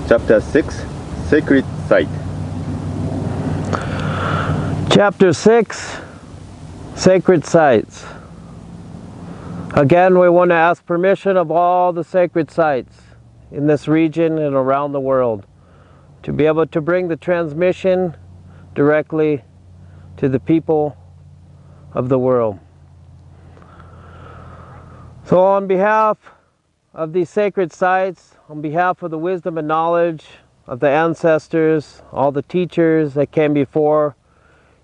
Chapter 6, Sacred Site. Chapter 6, Sacred Sites. Again, we want to ask permission of all the sacred sites in this region and around the world to be able to bring the transmission directly to the people of the world. So on behalf of these sacred sites, on behalf of the wisdom and knowledge of the ancestors, all the teachers that came before,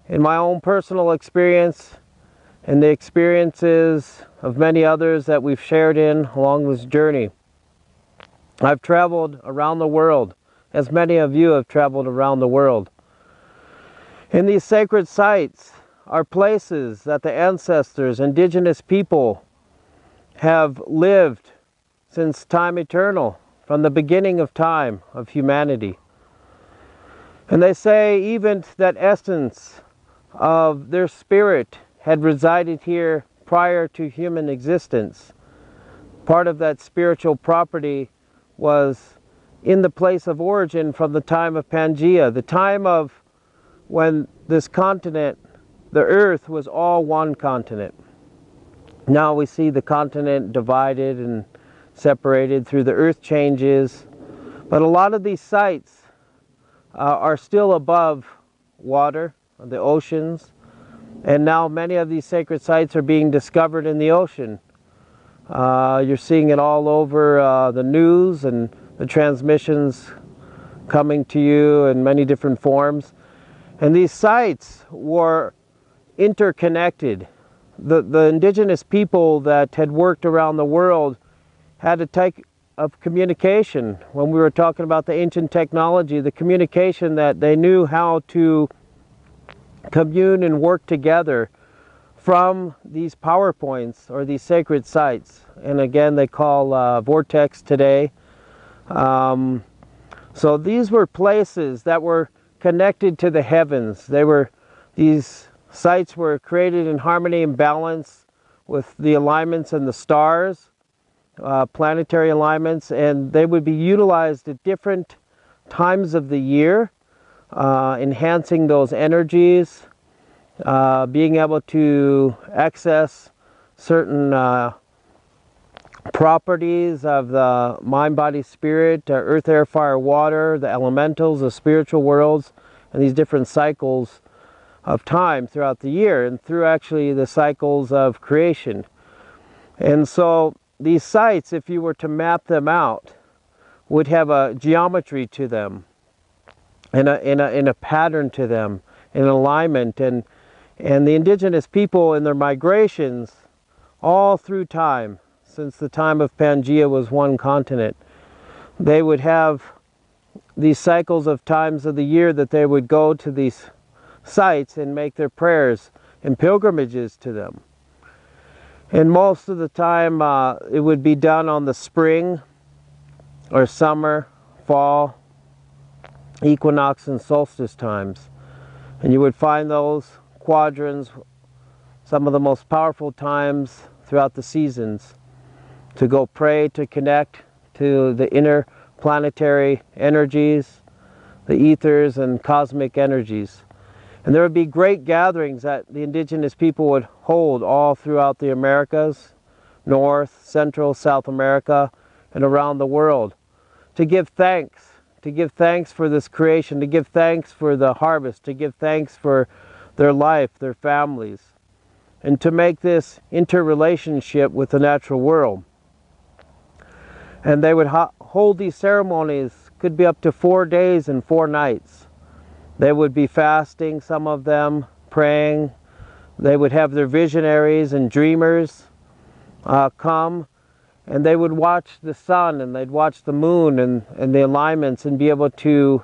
in my own personal experience and the experiences of many others that we've shared in along this journey, I've traveled around the world, as many of you have traveled around the world. In these sacred sites are places that the ancestors, indigenous people, have lived since time eternal, from the beginning of time of humanity. And they say even that essence of their spirit had resided here prior to human existence. Part of that spiritual property was in the place of origin from the time of Pangea, the time of when this continent, the earth, was all one continent. Now we see the continent divided and separated through the earth changes, but a lot of these sites are still above water, the oceans, and now many of these sacred sites are being discovered in the ocean. You're seeing it all over the news and the transmissions coming to you in many different forms. And these sites were interconnected. The indigenous people that had worked around the world had a type of communication. When we were talking about the ancient technology, the communication that they knew how to commune and work together from these power points or these sacred sites. And again, they call vortex today. So these were places that were connected to the heavens. These sites were created in harmony and balance with the alignments and the stars, planetary alignments, and they would be utilized at different times of the year, enhancing those energies, being able to access certain properties of the mind, body, spirit, earth, air, fire, water, the elementals, the spiritual worlds, and these different cycles of time throughout the year and through actually the cycles of creation. And so these sites, if you were to map them out, would have a geometry to them and a pattern to them, an alignment, and the indigenous people in their migrations all through time, since the time of Pangea was one continent, they would have these cycles of times of the year that they would go to these sites and make their prayers and pilgrimages to them. And most of the time it would be done on the spring or summer, fall, equinox and solstice times. And you would find those quadrants, some of the most powerful times throughout the seasons, to go pray, to connect to the inner planetary energies, the ethers and cosmic energies. And there would be great gatherings that the indigenous people would hold all throughout the Americas, North, Central, South America, and around the world, to give thanks for this creation, to give thanks for the harvest, to give thanks for their life, their families, and to make this interrelationship with the natural world. And they would hold these ceremonies, could be up to 4 days and 4 nights. They would be fasting, some of them, praying. They would have their visionaries and dreamers come, and they would watch the sun and they'd watch the moon and the alignments and be able to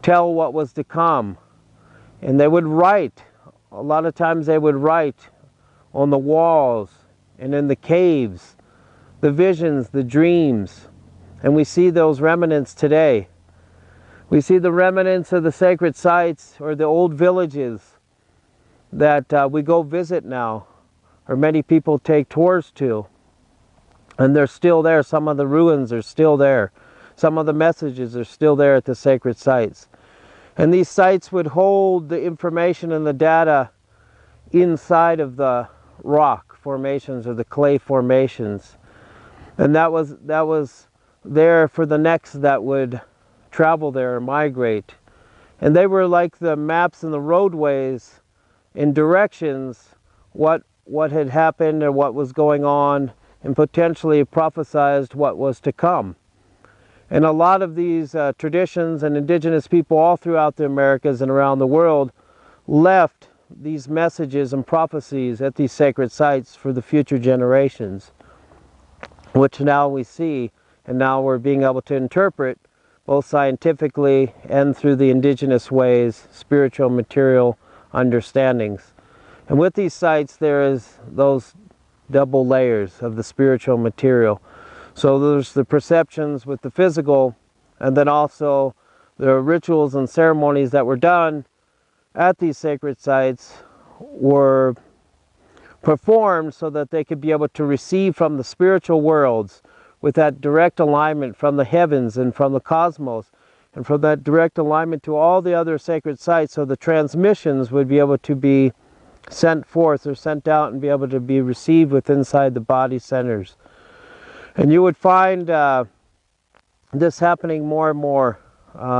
tell what was to come. And they would write. A lot of times they would write on the walls and in the caves, the visions, the dreams. And we see those remnants today. We see the remnants of the sacred sites or the old villages that we go visit now, or many people take tours to. And they're still there. Some of the ruins are still there. some of the messages are still there at the sacred sites. And these sites would hold the information and the data inside of the rock formations or the clay formations. And that was there for the next that would travel there or migrate. And they were like the maps and the roadways in directions what had happened or what was going on, and potentially prophesized what was to come. And a lot of these traditions and indigenous people all throughout the Americas and around the world left these messages and prophecies at these sacred sites for the future generations, which now we see, and now we're being able to interpret both scientifically and through the indigenous ways, spiritual, material understandings. And with these sites there is those double layers of the spiritual material. So there's the perceptions with the physical, and then also the rituals and ceremonies that were done at these sacred sites were performed so that they could be able to receive from the spiritual worlds with that direct alignment from the heavens and from the cosmos, and from that direct alignment to all the other sacred sites, so the transmissions would be able to be sent forth or sent out and be able to be received with inside the body centers. And you would find this happening more and more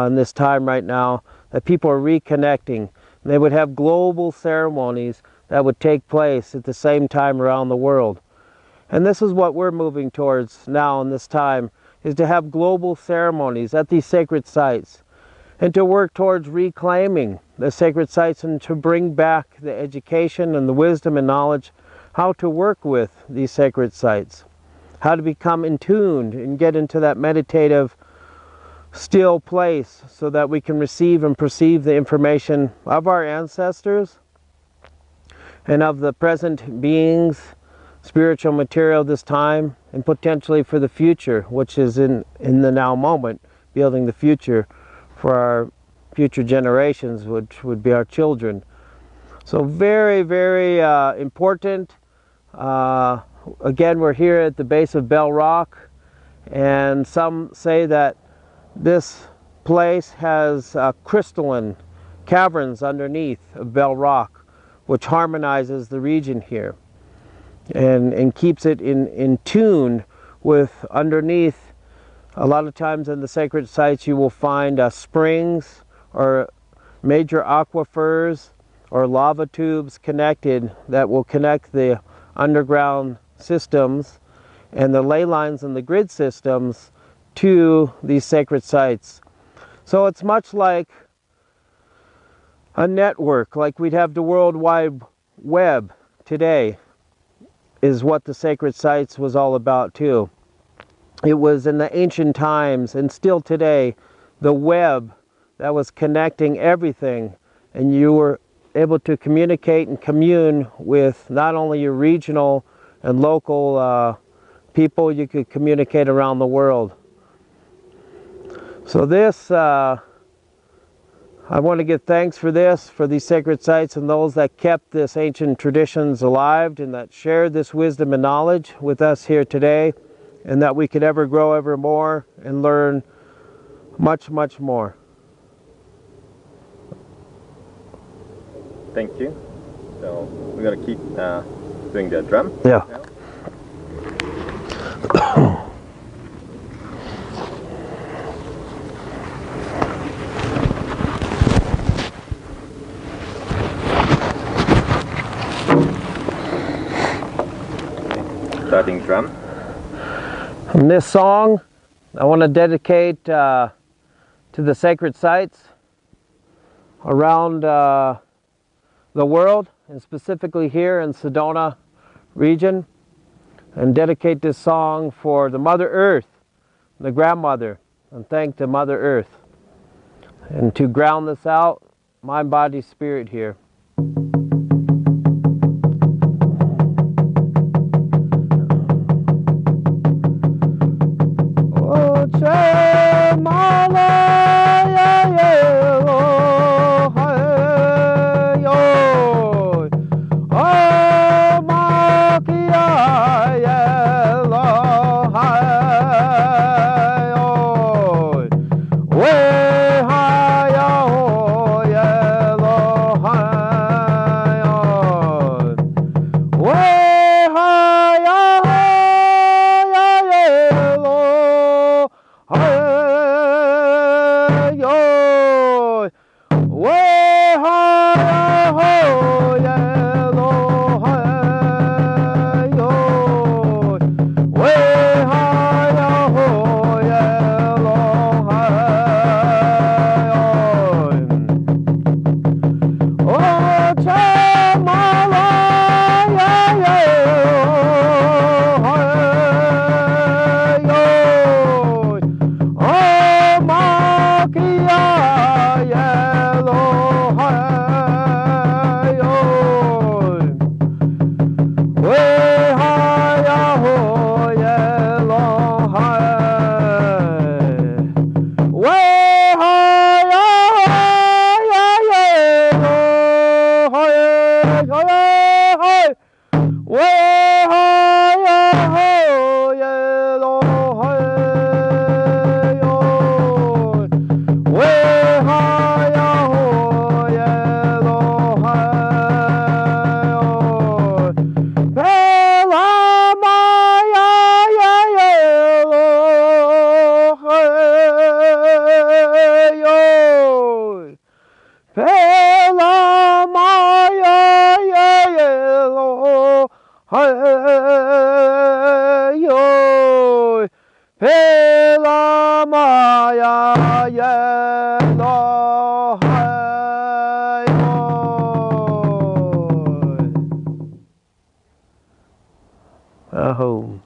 in this time right now, that people are reconnecting. And they would have global ceremonies that would take place at the same time around the world. And this is what we're moving towards now in this time, is to have global ceremonies at these sacred sites, and to work towards reclaiming the sacred sites and to bring back the education and the wisdom and knowledge how to work with these sacred sites, how to become in tune and get into that meditative still place so that we can receive and perceive the information of our ancestors and of the present beings, spiritual material this time, and potentially for the future, which is in the now moment, building the future for our future generations, which would be our children. So very, very important. Again, we're here at the base of Bell Rock, and some say that this place has crystalline caverns underneath of Bell Rock, which harmonizes the region here and keeps it in tune with underneath. A lot of times in the sacred sites you will find springs or major aquifers or lava tubes connected that will connect the underground systems and the ley lines and the grid systems to these sacred sites. So it's much like a network, like we'd have the World Wide Web today, is what the sacred sites was all about too. It was in the ancient times, and still today, the web that was connecting everything, and you were able to communicate and commune with not only your regional and local people, you could communicate around the world. So this, I want to give thanks for this, for these sacred sites and those that kept this ancient traditions alive and that shared this wisdom and knowledge with us here today, and that we could ever grow ever more and learn much, much more. Thank you. So we're going to keep doing the drum. Yeah. Now. Starting drum. And this song I want to dedicate to the sacred sites around the world, and specifically here in Sedona region, and dedicate this song for the Mother Earth, the grandmother, and thank the Mother Earth. And to ground this out, mind, body, spirit here. Hey yo, Pela Maya Yelo Hey Aho.